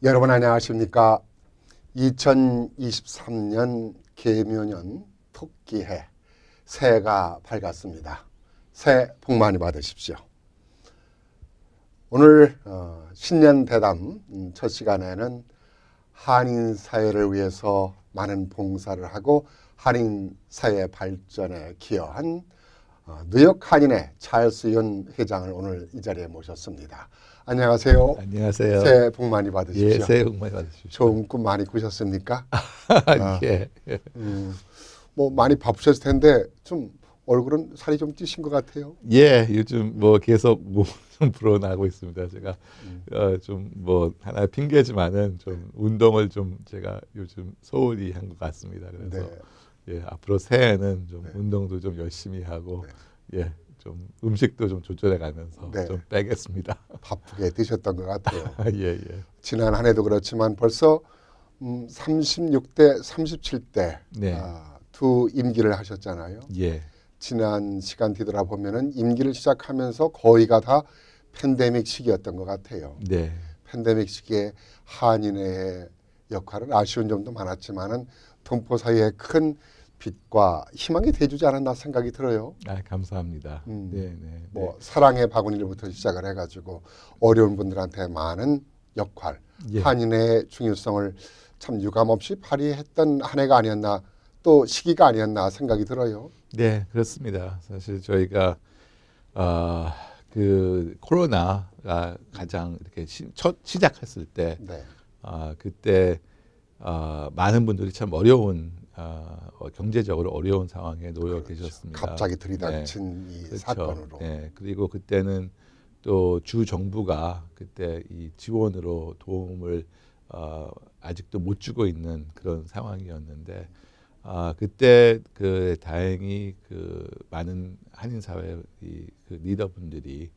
여러분 안녕하십니까? 2023년 계묘년 토끼해 새해가 밝았습니다. 새해 복 많이 받으십시오. 오늘 신년 대담 첫 시간에는 한인 사회를 위해서 많은 봉사를 하고 한인 사회 발전에 기여한 뉴욕 한인회 찰스 윤 회장을 오늘 이 자리에 모셨습니다. 안녕하세요. 안녕하세요. 새해 복 많이 받으십시오. 예, 새해 복 많이 받으십시오. 좋은 꿈 많이 꾸셨습니까? 예. 뭐 많이 바쁘셨을 텐데 좀 얼굴은 살이 좀 찌신 것 같아요. 예, 요즘 뭐 계속 몸 좀 불어나고 있습니다. 제가 좀 뭐 하나 핑계지만은 좀 운동을 좀 제가 요즘 소홀히 한 것 같습니다. 그래서 네. 예, 앞으로 새해에는 좀 네. 운동도 좀 열심히 하고 네. 예, 좀 음식도 좀 조절해 가면서 네. 좀 빼겠습니다. 바쁘게 드셨던 것 같아요. 예, 예. 지난 한 해도 그렇지만 벌써 36대, 37대 네. 두 임기를 하셨잖아요. 예. 지난 시간 뒤돌아보면은 임기를 시작하면서 거의가 다 팬데믹 시기였던 것 같아요. 네. 팬데믹 시기에 한인회의 역할은 아쉬운 점도 많았지만은 동포 사이에 큰 빛과 희망이 돼주지 않았나 생각이 들어요. 아, 감사합니다. 네, 네. 뭐 사랑의 바구니를부터 시작을 해가지고 어려운 분들한테 많은 역할, 예. 한인의 중요성을 참 유감없이 발휘했던 한 해가 아니었나, 또 시기가 아니었나 생각이 들어요. 네, 그렇습니다. 사실 저희가 그 코로나가 가장 이렇게 첫 시작했을 때, 네. 그때 많은 분들이 참 어려운 경제적으로 어려운 상황에 놓여 계셨습니다. 갑자기 들이닥친 이 그렇죠. 사건으로. 네, 그리고 그때는 또 주 정부가 그때 이 지원으로 도움을 아직도 못 주고 있는 그런 상황이었는데. 그때 그 다행히 그 많은 한인 사회 그 리더분들이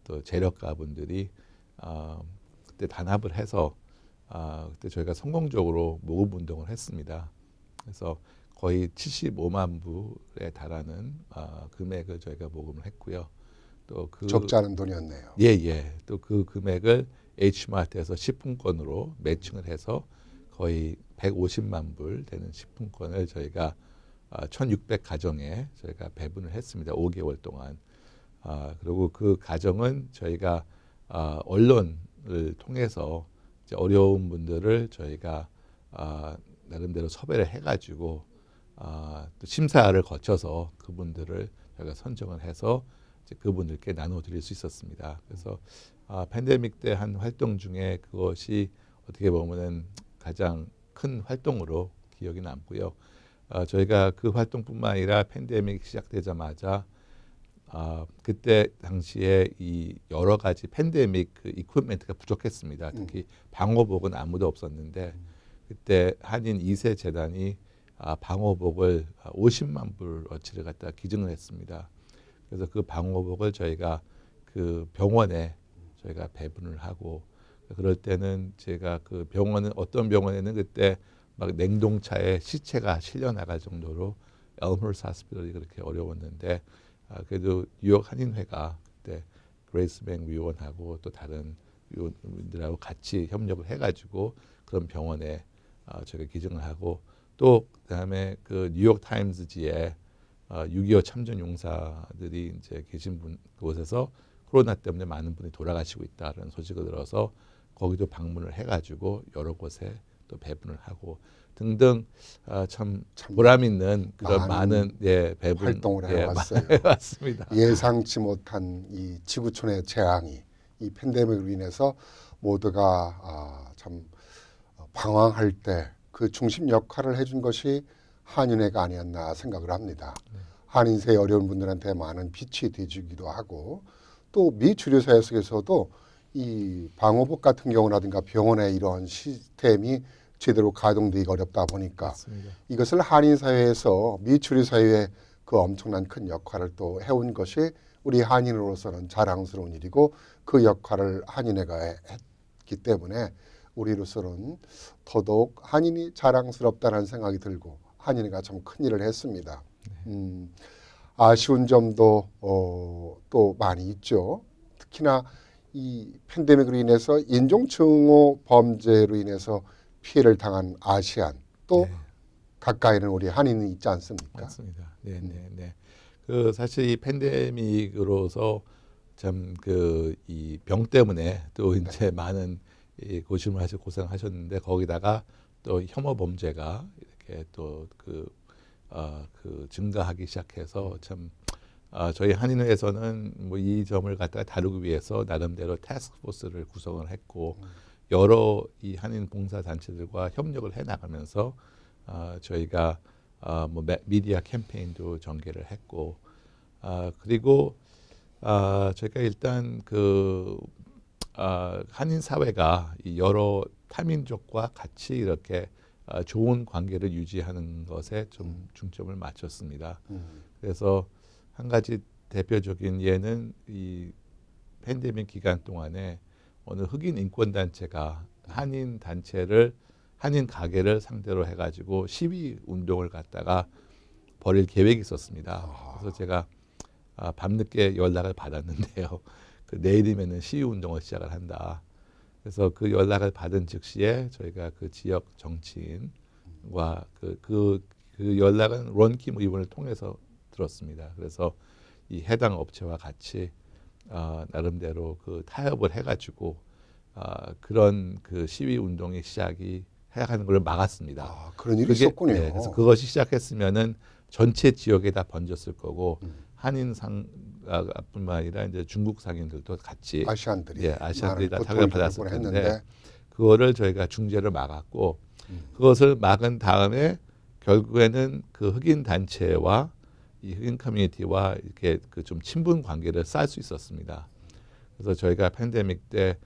또 재력가분들이 그때 단합을 해서 그때 저희가 성공적으로 모금 운동을 했습니다. 그래서 거의 75만 불에 달하는 금액을 저희가 모금을 했고요. 또 그 적지 않은 돈이었네요. 예. 또 그 금액을 H마트에서 식품권으로 매칭을 해서 거의 150만 불 되는 식품권을 저희가 1,600 가정에 저희가 배분을 했습니다. 5개월 동안. 그리고 그 가정은 저희가 언론을 통해서 이제 어려운 분들을 저희가 나름대로 섭외를 해가지고 또 심사를 거쳐서 그분들을 저희가 선정을 해서 이제 그분들께 나눠드릴 수 있었습니다. 그래서 팬데믹 때 한 활동 중에 그것이 어떻게 보면은 가장 큰 활동으로 기억이 남고요. 저희가 그 활동뿐만 아니라 팬데믹 시작되자마자 그때 당시에 이 여러 가지 팬데믹 그 이퀴프먼트가 부족했습니다. 특히 방호복은 아무도 없었는데 그때 한인 2세 재단이 방호복을 50만 불어치를 갖다 기증을 했습니다. 그래서 그 방호복을 저희가 그 병원에 저희가 배분을 하고, 그럴 때는 제가 그 병원은 어떤 병원에는 그때 막 냉동차에 시체가 실려 나갈 정도로 엘머스 하스피털이 그렇게 어려웠는데 그래도 뉴욕 한인회가 그때 그레이스 뱅 위원하고 또 다른 위원들하고 같이 협력을 해가지고 그런 병원에 저희가 기증을 하고, 또 그다음에 그 뉴욕 타임즈지에 6.25 참전 용사들이 이제 계신 곳에서 코로나 때문에 많은 분이 돌아가시고 있다는 소식을 들어서 거기도 방문을 해가지고 여러 곳에 또 배분을 하고 등등 참 보람 있는 그런 많은 배분 활동을 해왔어요. 맞습니다. 예상치 못한 이 지구촌의 재앙이 이 팬데믹으로 인해서 모두가 참 방황할 때 그 중심 역할을 해준 것이 한인회가 아니었나 생각을 합니다. 한인세의 어려운 분들한테 많은 빛이 되주기도 하고, 또 미 주류사회 속에서도 이 방호복 같은 경우라든가 병원의 이러한 시스템이 제대로 가동되기가 어렵다 보니까 맞습니다. 이것을 한인 사회에서 미 주류 사회의 그 엄청난 큰 역할을 또 해온 것이 우리 한인으로서는 자랑스러운 일이고, 그 역할을 한인회가 했기 때문에 우리로서는 더더욱 한인이 자랑스럽다는 생각이 들고 한인회가 참 큰 일을 했습니다. 아쉬운 점도 또 많이 있죠. 특히나 이 팬데믹으로 인해서 인종증오 범죄로 인해서 피해를 당한 아시안 또 네. 가까이는 우리 한인이 있지 않습니까? 맞습니다. 네, 네, 네. 그 사실 이 팬데믹으로서 참 그 이 병 때문에 또 이제 많은 이 고심을 하시고 고생하셨는데 거기다가 또 혐오 범죄가 이렇게 또 그 증가하기 시작해서 참 저희 한인회에서는 뭐 이 점을 갖다가 다루기 위해서 나름대로 태스크포스를 구성을 했고 여러 이 한인 봉사 단체들과 협력을 해 나가면서 저희가 뭐 미디어 캠페인도 전개를 했고 그리고 저희가 일단 한인 사회가 이 여러 타민족과 같이 이렇게 좋은 관계를 유지하는 것에 좀 중점을 맞췄습니다. 그래서 한 가지 대표적인 예는 이 팬데믹 기간 동안에 어느 흑인 인권 단체가 한인 가게를 상대로 해가지고 시위 운동을 갖다가 벌일 계획이 있었습니다. 그래서 제가 밤늦게 연락을 받았는데요. 내일이면은 시위 운동을 시작을 한다. 그래서 그 연락을 받은 즉시에 저희가 그 지역 정치인과 그 연락은 론킴 의원을 통해서 들었습니다. 그래서 이 해당 업체와 같이 나름대로 그 타협을 해가지고 그런 그 시위 운동의 시작하는 걸 막았습니다. 그런 일이 있었군요. 네, 그래서 그것이 시작했으면은 전체 지역에 다 번졌을 거고 한인뿐만 아니라 이제 중국 상인들도 같이 아시안들이 다 타격을 받았을 텐데 그거를 저희가 중재를 막았고 그것을 막은 다음에 결국에는 그 흑인 단체와 이 흑인 커뮤니티와 이렇게 그 좀 친분 관계를 쌓을 수 있었습니다. 그래서 저희가 팬데믹 때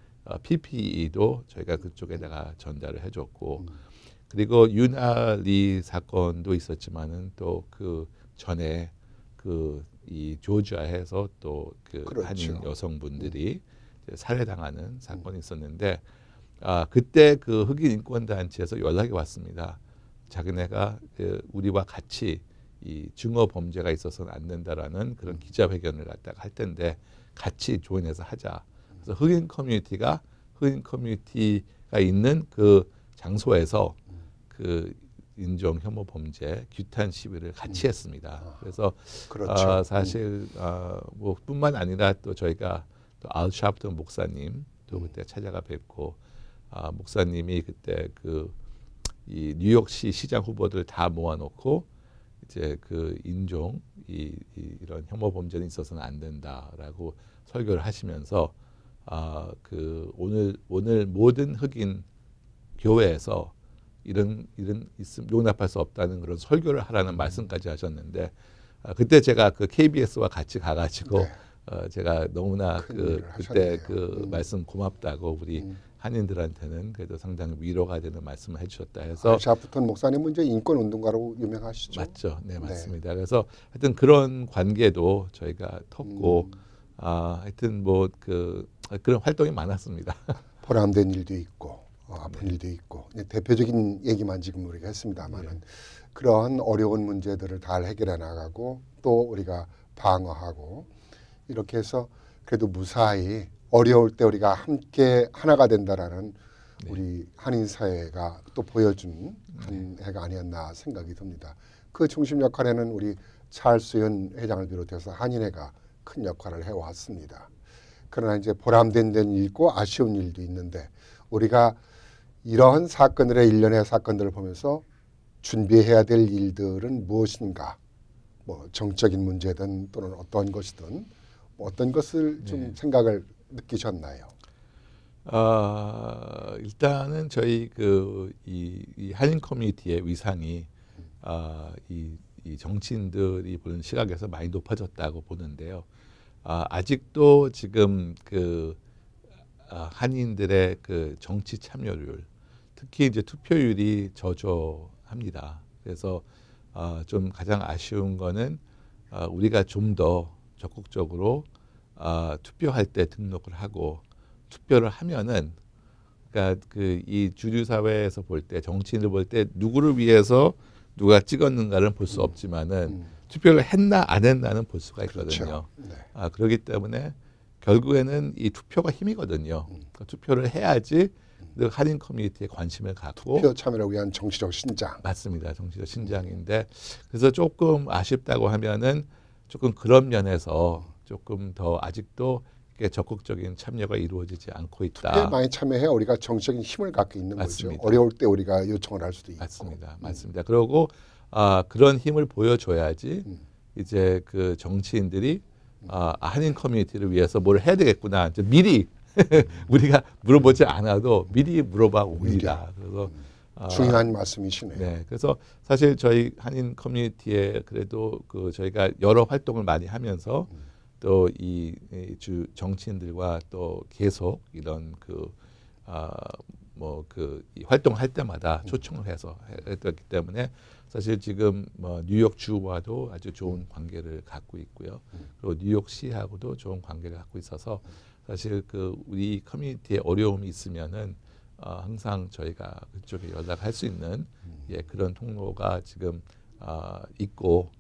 PPE도 저희가 그쪽에다가 전달을 해줬고 그리고 윤아리 사건도 있었지만은 또 그 전에 이 조지아에서 또 그 그렇죠. 한인 여성분들이 이제 살해당하는 사건이 있었는데 그때 그 흑인 인권 단체에서 연락이 왔습니다. 자기네가 우리와 같이 이 증오 범죄가 있어서는 안 된다라는 그런 기자회견을 갖다가 할 텐데 같이 조인해서 하자. 그래서 흑인 커뮤니티가 있는 그 장소에서 그 인종 혐오 범죄 규탄 시위를 같이 했습니다. 그래서 그렇죠. 사실 뭐 뿐만 아니라 또 저희가 또 알 샤프턴 목사님 또 그때 찾아가 뵙고 목사님이 그때 이 뉴욕시 시장 후보들 다 모아놓고 이제 그 인종 이런 혐오 범죄는 있어서는 안 된다라고 설교를 하시면서 오늘 모든 흑인 교회에서 이런 있음 용납할 수 없다는 그런 설교를 하라는 말씀까지 하셨는데 그때 제가 그 KBS와 같이 가가지고 제가 너무나 그때 말씀 고맙다고 우리 한인들한테는 그래도 상당히 위로가 되는 말씀을 해주셨다 해서 샤프턴 목사님은 이제 인권 운동가로 유명하시죠. 맞죠, 네 맞습니다. 그래서 하여튼 그런 관계도 저희가 텄고 하여튼 뭐 그런 활동이 많았습니다. 보람된 일도 있고 아픈 일도 있고 대표적인 얘기만 지금 우리가 했습니다만은 그러한 어려운 문제들을 잘 해결해 나가고 또 우리가 방어하고 이렇게 해서 그래도 무사히 어려울 때 우리가 함께 하나가 된다라는 우리 한인 사회가 또 보여준 한 해가 아니었나 생각이 듭니다. 그 중심 역할에는 우리 찰스연 회장을 비롯해서 한인회가 큰 역할을 해왔습니다. 그러나 이제 보람된 일도 있고 아쉬운 일도 있는데 우리가 이러한 사건들의 일련의 사건들을 보면서 준비해야 될 일들은 무엇인가? 뭐 정적인 문제든 또는 어떤 것이든 어떤 것을 좀 생각을 느끼셨나요? 일단은 저희 이 한인 커뮤니티의 위상이 이 정치인들이 보는 시각에서 많이 높아졌다고 보는데요. 아직도 지금 한인들의 그 정치 참여율, 특히 이제 투표율이 저조합니다. 그래서 좀 가장 아쉬운 거는 우리가 좀 더 적극적으로 투표할 때 등록을 하고 투표를 하면은 그러니까 이 주류 사회에서 볼 때 정치인을 볼 때 누구를 위해서 누가 찍었는가를 볼 수 없지만은 투표를 했나 안 했나는 볼 수가 있거든요. 그렇죠. 네. 그렇기 때문에 결국에는 이 투표가 힘이거든요. 그 투표를 해야지 그 한인 커뮤니티에 관심을 갖고 투표 참여를 위한 정치적 신장. 맞습니다. 정치적 신장인데 그래서 조금 아쉽다고 하면은 조금 그런 면에서 조금 더 아직도 이렇게 적극적인 참여가 이루어지지 않고 투표에 있다. 많이 참여해야 우리가 정치적인 힘을 갖고 있는 맞습니다. 거죠. 어려울 때 우리가 요청을 할 수도 있고. 맞습니다. 맞습니다. 그리고 그런 힘을 보여줘야지 이제 그 정치인들이 한인 커뮤니티를 위해서 뭘 해야 되겠구나. 이제 미리 우리가 물어보지 않아도 미리 물어봐 옵니다. 그래서 중요한 말씀이시네요. 네, 그래서 사실 저희 한인 커뮤니티에 그래도 그 저희가 여러 활동을 많이 하면서 또 이 주 정치인들과 또 계속 이런 이 활동할 때마다 초청을 해서 했기 때문에 사실 지금 뭐 뉴욕 주와도 아주 좋은 관계를 갖고 있고요. 그리고 뉴욕시하고도 좋은 관계를 갖고 있어서 사실 그 우리 커뮤니티에 어려움이 있으면은 항상 저희가 그쪽에 연락할 수 있는 그런 통로가 지금 있고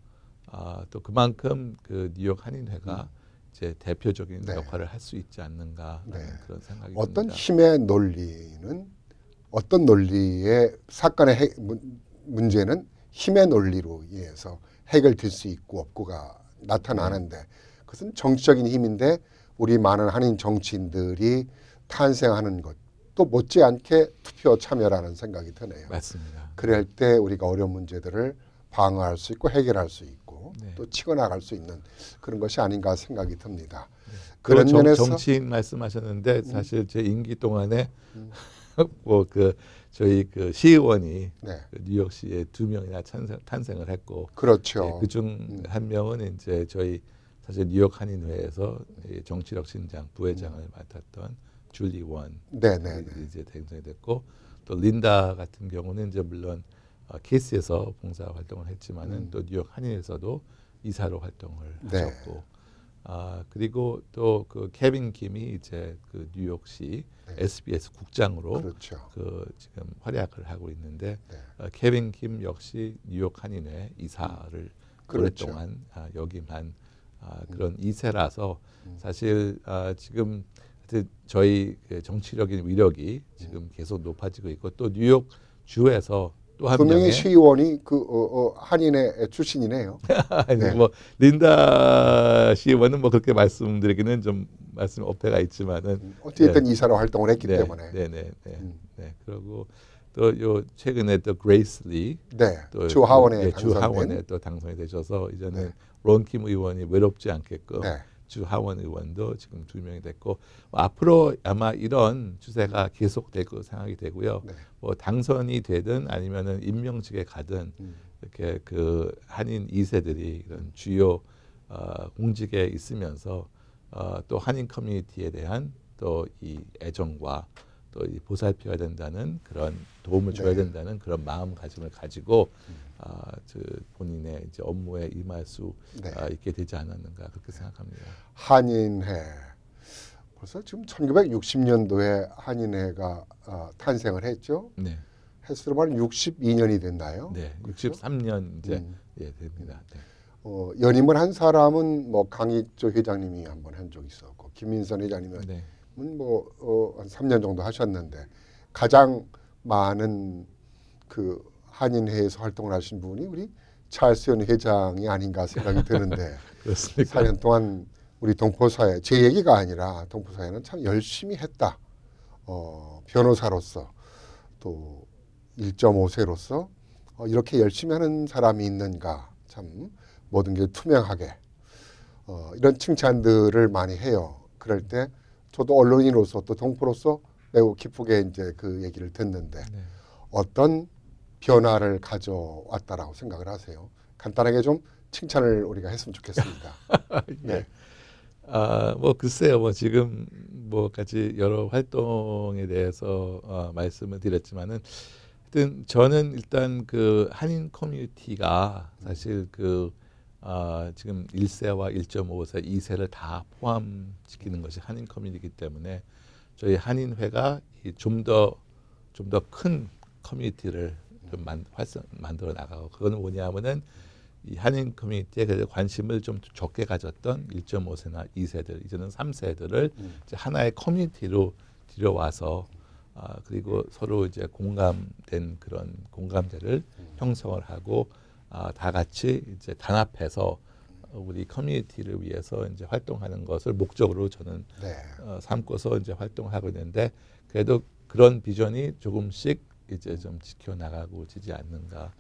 또 그만큼 그 뉴욕 한인회가 이제 대표적인 네. 역할을 할 수 있지 않는가 네. 그런 생각이 어떤 듭니다. 힘의 논리는 어떤 논리의 사건의 문제는 힘의 논리로 인해서 해결될 수 있고 없고가 나타나는데 그것은 정치적인 힘인데 우리 많은 한인 정치인들이 탄생하는 것 또 못지않게 투표 참여라는 생각이 드네요. 맞습니다. 그럴 때 우리가 어려운 문제들을 방어할 수 있고 해결할 수 있고 네. 또 치고나갈 수 있는 그런 것이 아닌가 생각이 듭니다. 그런 그런 면에서 정치인 말씀하셨는데 사실 제 임기 동안에 뭐 그 저희 그 시의원이 네. 그 뉴욕시에 2명이나 탄생을 했고 그렇죠. 그중 한 명은 이제 저희 사실 뉴욕 한인회에서 이 정치력 신장 부회장을 맡았던 줄리 원 네네. 이제 당선이 됐고 또 린다 같은 경우는 이제 물론 케이스에서 봉사 활동을 했지만은 또 뉴욕 한인에서도 이사로 활동을 네. 하셨고 그리고 또 그 케빈 김이 이제 그 뉴욕시 SBS 국장으로 그렇죠. 그 지금 활약을 하고 있는데 네. 케빈 김 역시 뉴욕 한인회 이사를 그렇죠. 오랫동안 역임한 그런 이세라서 사실 지금 하여튼 저희 그 정치력인 위력이 지금 계속 높아지고 있고 또 뉴욕 주에서 또 한 분명히 명의 시의원이 한인의 출신이네요. 아니 네. 뭐 린다 시의원은 뭐 그렇게 말씀드리기는 좀 말씀 어폐가 있지만은 어쨌든 이사로 활동을 했기 네, 때문에. 네. 그리고 또 요 최근에 또 그레이스 리 네. 또 주 하원에 주 당선된. 하원에 또 당선이 되셔서 이제는 네. 론킴 의원이 외롭지 않게끔 네. 주 하원 의원도 지금 2명이 됐고 앞으로 아마 이런 추세가 계속될 거 생각이 되고요. 네. 뭐 당선이 되든 아니면은 임명직에 가든 이렇게 그 한인 2세들이 이런 주요 공직에 있으면서 또 한인 커뮤니티에 대한 또 이 애정과 또 이 보살펴야 된다는 그런 도움을 줘야 네. 된다는 그런 마음가짐을 가지고 본인의 이제 업무에 임할 수 네. 있게 되지 않았는가 그렇게 생각합니다. 한인회. 벌써 지금 1960년도에 한인회가 탄생을 했죠. 네, 횟수로 말하면 62년이 됐나요? 네, 그렇죠? 63년 이제 됩니다. 네. 연임을 한 사람은 뭐 강익조 회장님이 한번 한 적 있었고 김민선 회장님은 네. 한 3년 정도 하셨는데 가장 많은 그 한인회에서 활동을 하신 분이 우리 찰스연 회장이 아닌가 생각이 드는데 그렇습니까? 4년 동안 우리 동포사회 제 얘기가 아니라 동포사회는 참 열심히 했다. 변호사로서 또 1.5세로서 이렇게 열심히 하는 사람이 있는가 참 모든 게 투명하게 이런 칭찬들을 많이 해요. 그럴 때 저도 언론인으로서 또 동포로서 매우 기쁘게 이제 그 얘기를 듣는데 네. 어떤 변화를 가져왔다라고 생각을 하세요. 간단하게 좀 칭찬을 우리가 했으면 좋겠습니다. 네. 뭐 글쎄요, 뭐 지금 뭐 같이 여러 활동에 대해서 말씀을 드렸지만은, 하여튼 저는 일단 그 한인 커뮤니티가 사실 그 지금 1세와 1.5세, 2세를 다 포함시키는 것이 한인 커뮤니티이기 때문에 저희 한인회가 좀 더 큰 커뮤니티를 좀 만들어 나가고 그거는 뭐냐면은 이 한인 커뮤니티에 그래도 관심을 좀 적게 가졌던 1.5세나 2세들, 이제는 3세들을 이제 하나의 커뮤니티로 들여와서 그리고 서로 이제 공감된 그런 공감대를 형성을 하고 다 같이 이제 단합해서 우리 커뮤니티를 위해서 이제 활동하는 것을 목적으로 저는 네. 삼고서 이제 활동하고 있는데 그래도 그런 비전이 조금씩 이제 좀 지켜나가고 지지 않는가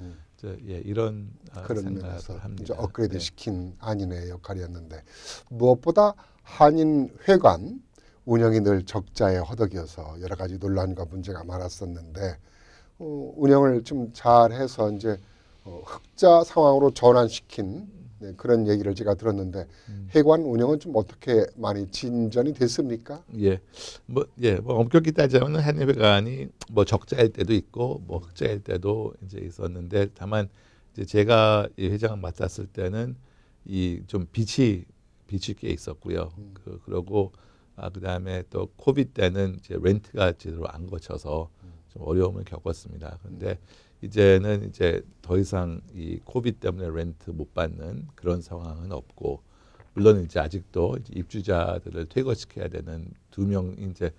이런 그런 생각을 면에서 합니다. 이제 업그레이드 네. 시킨 한인의 역할이었는데 무엇보다 한인 회관 운영이 늘 적자에 허덕이어서 여러 가지 논란과 문제가 많았었는데 운영을 좀 잘해서 이제 흑자 상황으로 전환시킨 네, 그런 얘기를 제가 들었는데 회관 운영은 좀 어떻게 많이 진전이 됐습니까? 뭐 엄격히 따지면 한인회관이 뭐 적자일 때도 있고 뭐 흑자일 때도 이제 있었는데 다만 이제 제가 이 회장을 맡았을 때는 이 좀 빛이 꽤 있었고요. 그러고 그다음에 또 코비드 때는 이제 렌트가 제대로 안 거쳐서 좀 어려움을 겪었습니다. 그런데 이제는 이제 더 이상 이 코비드 때문에 렌트 못 받는 그런 상황은 없고 물론 이제 아직도 이제 입주자들을 퇴거시켜야 되는 2명 이제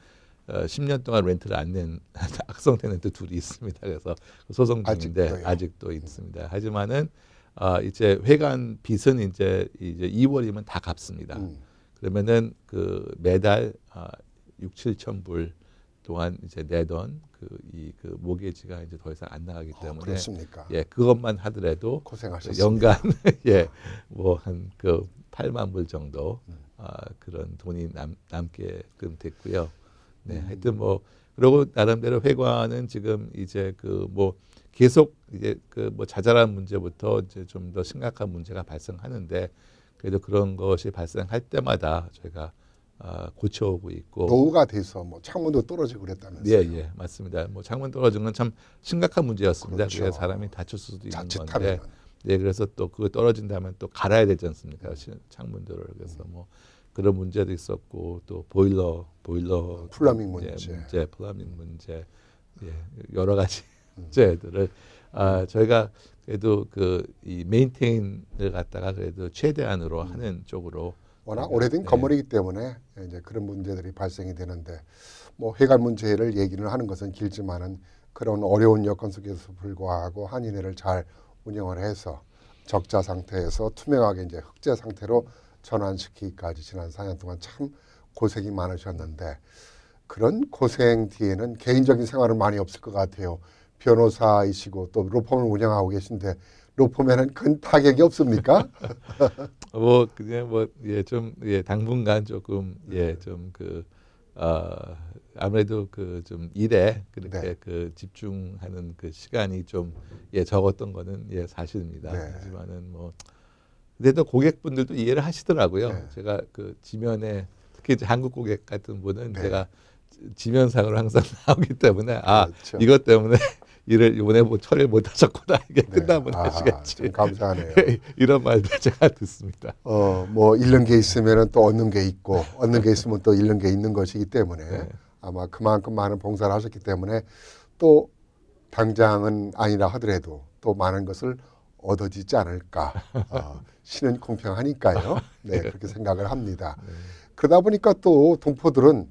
10년 동안 렌트를 안 낸 악성 테넌트 둘이 있습니다. 그래서 소송 중인데 아직도 있습니다. 하지만은 이제 회관 빚은 이제 2월이면 다 갚습니다. 그러면은 그 매달 6, 7천 불 동안 이제 내던 그 모기지가 이제 더 이상 안 나가기 때문에 그렇습니까? 그것만 하더라도 고생하셨습니다. 연간 뭐 한 그 8만 불 정도 그런 돈이 남게끔 됐고요. 네, 하여튼 뭐 그리고 나름대로 회관은 지금 이제 그 뭐 계속 이제 그 뭐 자잘한 문제부터 이제 좀 더 심각한 문제가 발생하는데 그래도 그런 것이 발생할 때마다 저희가 고쳐오고 있고 노후가 돼서 뭐 창문도 떨어지고 그랬다면서요? 예, 맞습니다. 뭐 창문 떨어진 건 참 심각한 문제였습니다. 그렇죠. 그래서 사람이 다칠 수도 있는 자칫하면. 건데, 네, 그래서 또 그거 떨어진다면 또 갈아야 되지 않습니까? 창문들을 그래서 뭐 그런 문제도 있었고 또 보일러 플러밍 문제, 플러밍 문제, 여러 가지 문제들을 저희가 그래도 이 메인테인을 갖다가 그래도 최대한으로 하는 쪽으로. 워낙 오래된 건물이기 때문에 이제 그런 문제들이 발생이 되는데 뭐 회관 문제를 얘기를 하는 것은 길지만은 그런 어려운 여건 속에서 불구하고 한인회를 잘 운영을 해서 적자 상태에서 투명하게 이제 흑자 상태로 전환시키기까지 지난 4년 동안 참 고생이 많으셨는데 그런 고생 뒤에는 개인적인 생활은 많이 없을 것 같아요. 변호사이시고 또 로펌을 운영하고 계신데 로펌에는 큰 타격이 없습니까? 뭐 그냥 좀 당분간 조금 좀 아무래도 그 좀 일에 그렇게 그 집중하는 그 시간이 좀 적었던 거는 사실입니다. 하지만은 뭐 근데도 고객분들도 이해를 하시더라고요. 제가 그 지면에 특히 이제 한국 고객 같은 분은 제가 지면상으로 항상 나오기 때문에 그렇죠. 이것 때문에 일을 이번에 뭐 처리를 못 하셨구나. 이게 끝나면 하시겠지. 참 감사하네요. 이런 말도 제가 듣습니다. 뭐 잃는 게 있으면은 또 얻는 게 있고 얻는 게 있으면 또 잃는 게 있는 것이기 때문에 아마 그만큼 많은 봉사를 하셨기 때문에 또 당장은 아니라 하더라도 또 많은 것을 얻어지지 않을까. 신은 공평하니까요. 네, 그렇게 생각을 합니다. 그러다 보니까 또 동포들은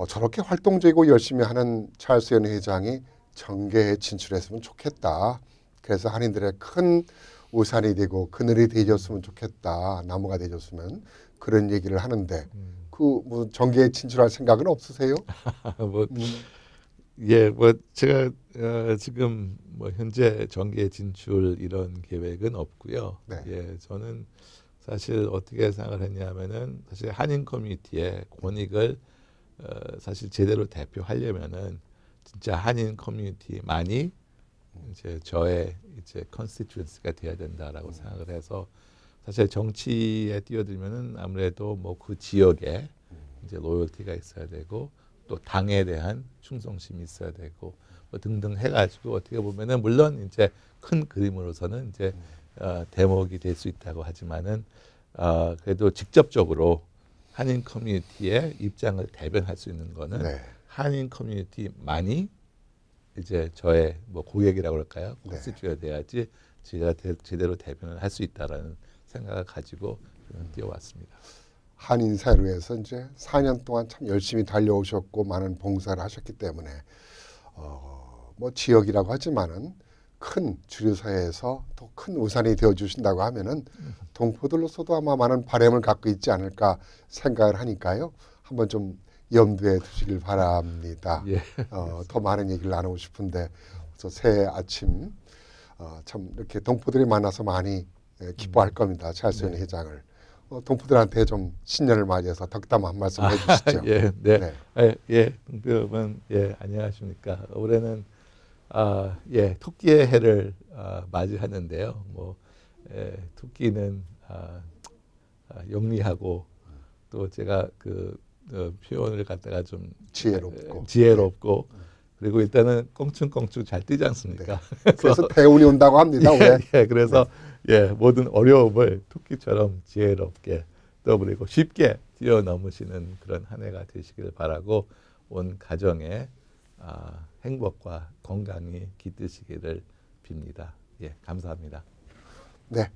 저렇게 활동적이고 열심히 하는 찰스연 회장이 정계에 진출했으면 좋겠다. 그래서 한인들의 큰 우산이 되고 그늘이 되어줬으면 좋겠다. 나무가 되어줬으면 그런 얘기를 하는데 뭐 정계에 진출할 생각은 없으세요? 뭐 제가 지금 뭐 현재 정계 진출 이런 계획은 없고요. 저는 사실 어떻게 생각을 했냐면은 사실 한인 커뮤니티의 권익을 사실 제대로 대표하려면은 진짜 한인 커뮤니티만이 이제 저의 이제 컨스티튜언시가 돼야 된다라고 생각을 해서 사실 정치에 뛰어들면은 아무래도 뭐 그 지역에 이제 로열티가 있어야 되고 또 당에 대한 충성심이 있어야 되고 뭐 등등 해가지고 어떻게 보면은 물론 이제 큰 그림으로서는 이제 대목이 될 수 있다고 하지만은 그래도 직접적으로 한인 커뮤니티의 입장을 대변할 수 있는 거는 한인 커뮤니티만이 이제 저의 뭐 고객이라고 할까요? 컨스티튜어가 돼야지 제대로 대변을 할 수 있다라는 생각을 가지고 뛰어왔습니다. 한인사회에서 이제 4년 동안 참 열심히 달려오셨고 많은 봉사를 하셨기 때문에 뭐 지역이라고 하지만은 큰 주류사회에서 더 큰 우산이 되어 주신다고 하면은 동포들로서도 아마 많은 바람을 갖고 있지 않을까 생각을 하니까요. 한번 좀 염두에 두시길 바랍니다. 예. 더 많은 얘기를 나누고 싶은데 그래서 새해 아침 참 이렇게 동포들이 만나서 많이 기뻐할 겁니다. 찰스연 회장을. 동포들한테 좀 신년을 맞이해서 덕담 한 말씀 해주시죠. 예, 네. 네. 예, 동표 여러분, 예, 안녕하십니까. 올해는 예, 토끼의 해를 맞이하는데요. 뭐 토끼는 영리하고 또 제가 그 표현을 갖다가 좀 지혜롭고 그리고 일단은 껑충껑충 잘 뛰지 않습니까? 네. 그래서 대운이 온다고 합니다. 예, 그래서 예, 모든 어려움을 토끼처럼 지혜롭게 또 그리고 쉽게 뛰어넘으시는 그런 한 해가 되시길 바라고 온 가정에 행복과 건강이 깃드시기를 빕니다. 예, 감사합니다. 네,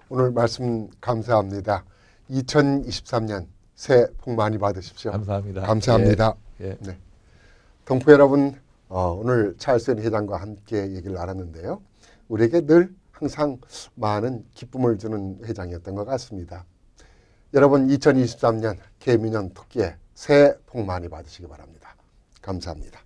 오늘 말씀 감사합니다. 2023년 새해 복 많이 받으십시오. 감사합니다. 감사합니다. 예. 네, 동포 여러분, 오늘 찰스연 회장과 함께 얘기를 나눴는데요. 우리에게 늘 항상 많은 기쁨을 주는 회장이었던 것 같습니다. 여러분 2023년 개미년 토끼에 새해 복 많이 받으시기 바랍니다. 감사합니다.